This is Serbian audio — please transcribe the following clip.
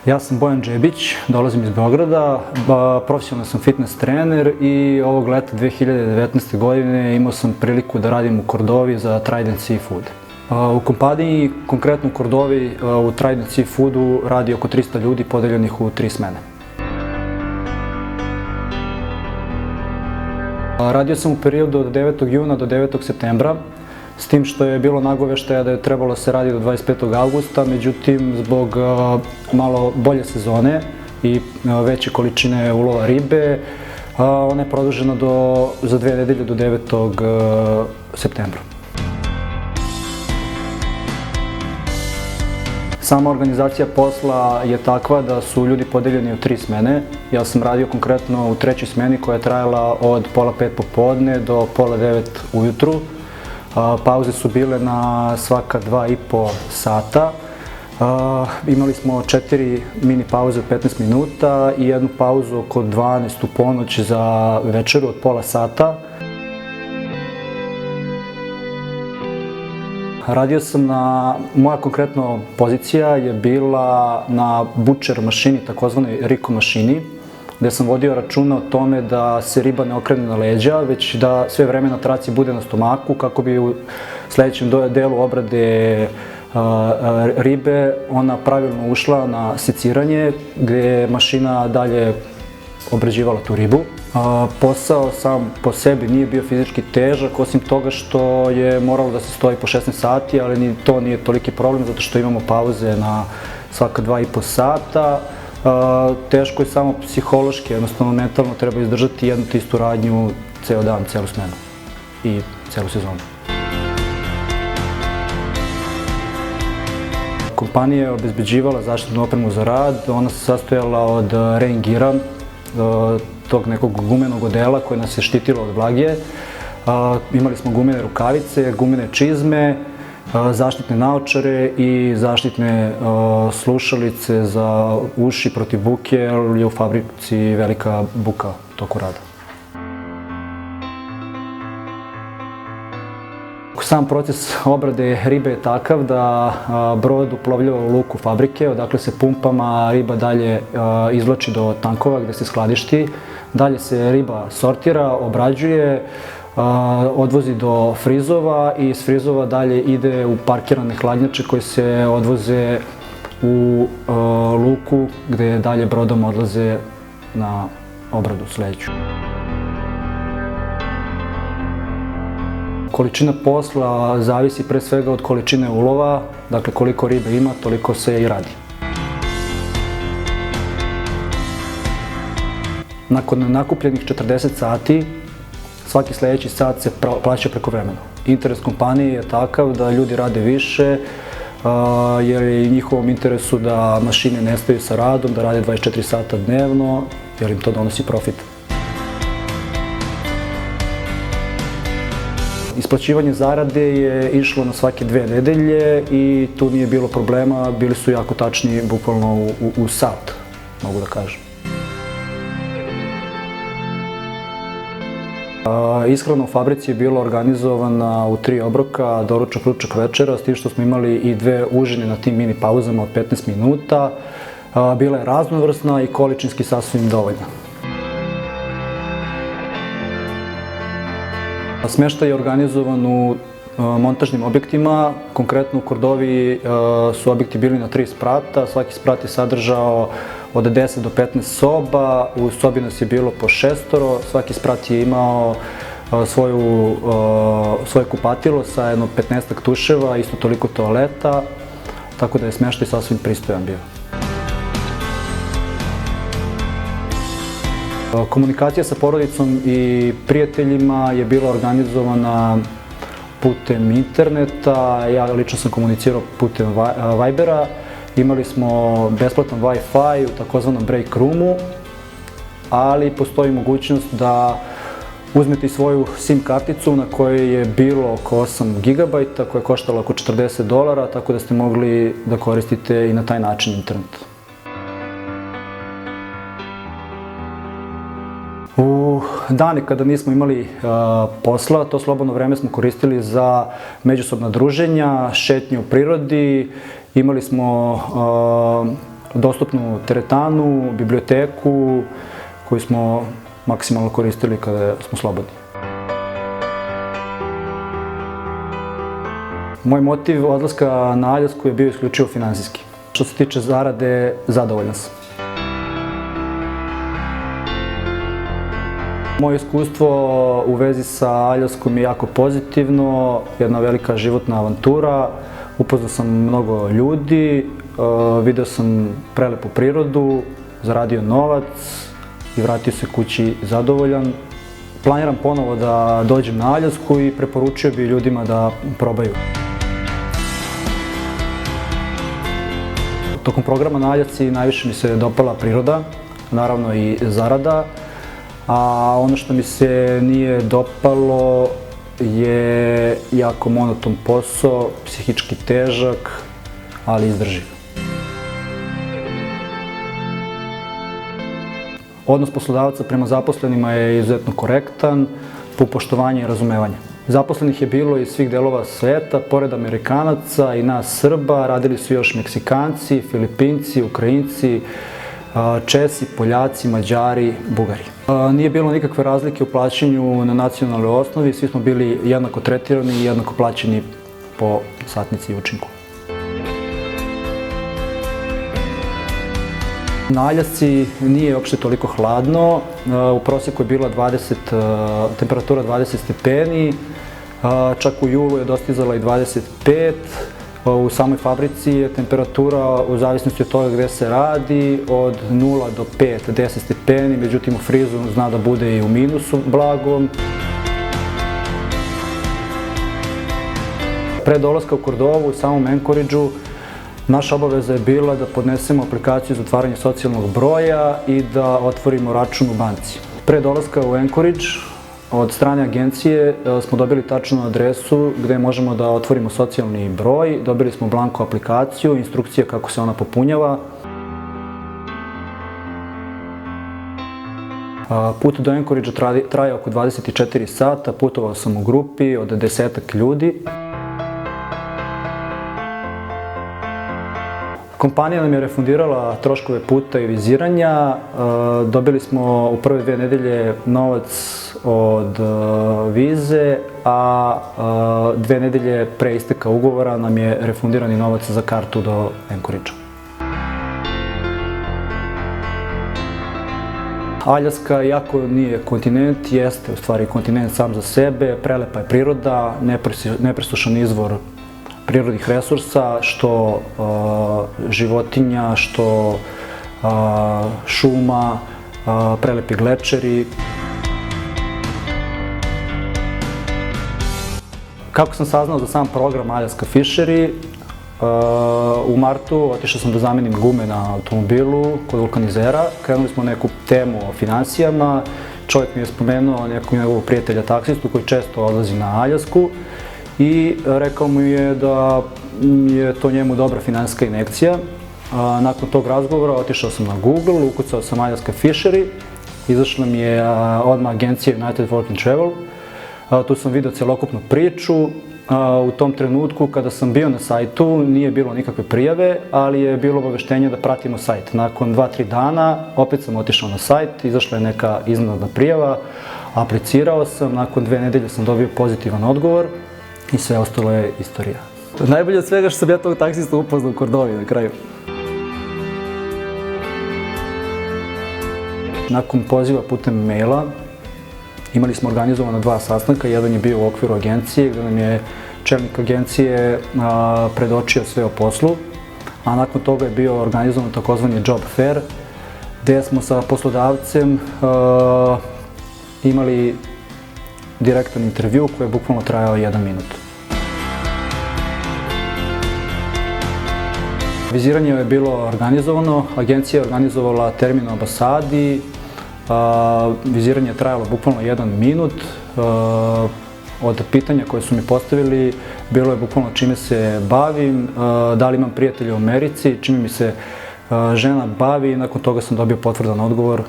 Ja sam Bojan Džebić, dolazim iz Beograda, profesionalno sam fitness trener i ovog leta 2019. godine imao sam priliku da radim u Kordovi za Trident Seafood. U kompaniji, konkretno u Kordovi, u Trident Seafoodu radi oko 300 ljudi podeljenih u 3 smene. Radio sam u periodu od 9. juna do 9. septembra, s tim što je bilo nagoveštaja da je trebalo se radi do 25. augusta, međutim zbog malo bolje sezone i veće količine ulova ribe, ona je produžena za 2 nedelje do 9. septembra. Sama organizacija posla je takva da su ljudi podeljeni u 3 smene. Ja sam radio konkretno u 3. smeni koja je trajala od pola 5 popodne do pola 9 ujutru. Pauze su bile na svaka 2,5 sata. Imali smo 4 mini pauze od 15 minuta i jednu pauzu oko 12 u ponoć za večeru od pola sata. Radio sam moja konkretna pozicija je bila na butcher mašini, takozvanoj Rico mašini, gde sam vodio računa o tome da se riba ne okrene na leđa, već da sve vreme na traci bude na stomaku, kako bi u sledećem delu obrade ribe ona pravilno ušla na seciranje, gde je mašina dalje obrađivala tu ribu. Posao sam po sebi nije bio fizički težak, osim toga što je moralo da se stoji po 16 sati, ali ni to nije toliki problem, zato što imamo pauze na svaka 2,5 sata. Teško je samo psihološki, jednostavno mentalno treba izdržati jednu te istu radnju ceo dan, celu smenu i celu sezonu. Kompanija je obezbeđivala zaštitnu opremu za rad, ona se sastojala od rain geara, tog nekog gumenog odela koje nas je štitilo od vlage. Imali smo gumene rukavice, gumene čizme, zaštitne naočare i zaštitne slušalice za uši protiv buke, jer je u fabrici velika buka u toku rada. Sam proces obrade ribe je takav da brod uplovljava u luku fabrike, odakle se pumpama riba dalje izvlači do tankova gde se skladišti. Dalje se riba sortira, obrađuje, odvozi do frizova i iz frizova dalje ide u parkirane hladnjače koje se odvoze u luku gde dalje brodom odlaze na obradu sledeću. Količina posla zavisi pre svega od količine ulova, dakle koliko ribe ima, toliko se i radi. Nakon nakupljenih 40 sati, svaki sledeći sat se plaća prekovremeno. Interes kompanije je takav da ljudi rade više, jer je i njihovom interesu da mašine ne staju sa radom, da rade 24 sata dnevno, jer im to donosi profit. Isplaćivanje zarade je išlo na svake 2 nedelje i tu nije bilo problema, bili su jako tačni, bukvalno u sat, mogu da kažem. Ishrana u fabrici je bila organizovana u 3 obroka, doručak, ručak, večera, s tim što smo imali i 2 užine na tim mini pauzama od 15 minuta. Bila je raznovrsna i količinski sasvim dovoljna. Smeštaj je organizovan u montažnim objektima, konkretno u Kordovi su objekti bili na 3 sprata, svaki sprat je sadržao od 10 do 15 soba, u sobi nas je bilo po 6, svaki sprat je imao svoje kupatilo sa jedno 15-ak tuševa, isto toliko toaleta, tako da je smeštaj sasvim pristojan bio. Komunikacija sa porodicom i prijateljima je bila organizovana putem interneta, ja lično sam komunicirao putem Vibera. Imali smo besplatan Wi-Fi u takozvanom break roomu, ali postoji mogućnost da uzmete i svoju SIM karticu na kojoj je bilo oko 8 GB, koja je koštala oko $40, tako da ste mogli da koristite i na taj način internet. U dane kada nismo imali posla, to slobodno vreme smo koristili za međusobna druženja, šetnje u prirodi. Imali smo dostupnu teretanu, biblioteku koju smo maksimalno koristili kada smo slobodni. Moj motiv odlaska na Aljasku je bio isključivo finansijski. Što se tiče zarade, zadovoljan sam. Moje iskustvo u vezi sa Aljaskom je jako pozitivno, jedna velika životna avantura. Upoznao sam mnogo ljudi, video sam prelepu prirodu, zaradio novac i vratio se kući zadovoljan. Planiram ponovo da dođem na Aljasku i preporučio bih ljudima da probaju. Tokom programa na Aljasci najviše mi se dopala priroda, naravno i zarada, a ono što mi se nije dopalo je jako monoton posao, psihički težak, ali izdrživ. Odnos poslodavca prema zaposlenima je izuzetno korektan, po poštovanju i razumevanje. Zaposlenih je bilo iz svih delova sveta, pored Amerikanaca i nas Srba, radili su još Meksikanci, Filipinci, Ukrajinci, Česi, Poljaci, Mađari, Bugari. Nije bilo nikakve razlike u plaćanju na nacionalnoj osnovi, svi smo bili jednako tretirani i jednako plaćeni po satnici i učinku. Na Aljasci nije uopšte toliko hladno, u prosjeku je bila temperatura 20 stepeni, čak u julu je dostizala i 25. U samoj fabrici je temperatura, u zavisnosti od toga gde se radi, od 0 do 5, 10 stepeni, međutim u frizu zna da bude i u minusu blagom. Pre dolaska u Kordovu u samom Anchorageu, naša obaveza je bila da podnesemo aplikaciju za otvaranje socijalnog broja i da otvorimo račun u banci. Pre dolaska u Anchorage, od strane agencije smo dobili tačnu adresu gde možemo da otvorimo socijalni broj, dobili smo blanko aplikaciju, instrukcije kako se ona popunjava. Put do Anchoragea traje oko 24 sata, putovao sam u grupi od 10-ak ljudi. Kompanija nam je refundirala troškove puta i viziranja, dobili smo u prve 2 nedelje novac od vize, a 2 nedelje pre isteka ugovora nam je refundirani novac za kartu do Anchoragea. Aljaska, iako nije kontinent, jeste u stvari kontinent sam za sebe, prelepa je priroda, nepresušan izvor prirodnih resursa, što životinja, što šuma, prelepi glečeri. Kako sam saznao za sam program Alaska Fishery, u martu otišao sam da zamenim gume na automobilu kod vulkanizera. Krenuli smo neku temu o finansijama. Čovjek mi je spomenuo nekog njegovog prijatelja taksistu koji često odlazi na Aljasku i rekao mu je da je to njemu dobra finansijska injekcija. Nakon tog razgovora otišao sam na Google, ukucao sam Alaska Fishery, izašla mi je odmah agencija United Work and Travel. Tu sam vidio celokupnu priču. U tom trenutku kada sam bio na sajtu nije bilo nikakve prijave, ali je bilo obaveštenje da pratimo sajt. Nakon 2-3 dana opet sam otišao na sajt, izašla je neka iznenadna prijava, aplicirao sam, nakon 2 nedelje sam dobio pozitivan odgovor i sve ostalo je istorija. Najbolje od svega što sam ja tog taksista upoznao u Kordovi na kraju. Nakon poziva putem maila imali smo organizovano 2 sastanka, jedan je bio u okviru agencije gde nam je čelnik agencije predočio sve o poslu, a nakon toga je bio organizovan takozvani job fair, gde smo sa poslodavcem imali direktan intervju koji je bukvalno trajao 1 minut. Viziranje je bilo organizovano, agencija je organizovala termin u ambasadi, viziranje je trajalo bukvalno 1 minut. Od pitanja koje su mi postavili bilo je bukvalno čime se bavim, da li imam prijatelja u Americi, čime mi se žena bavi i nakon toga sam dobio potvrdan odgovor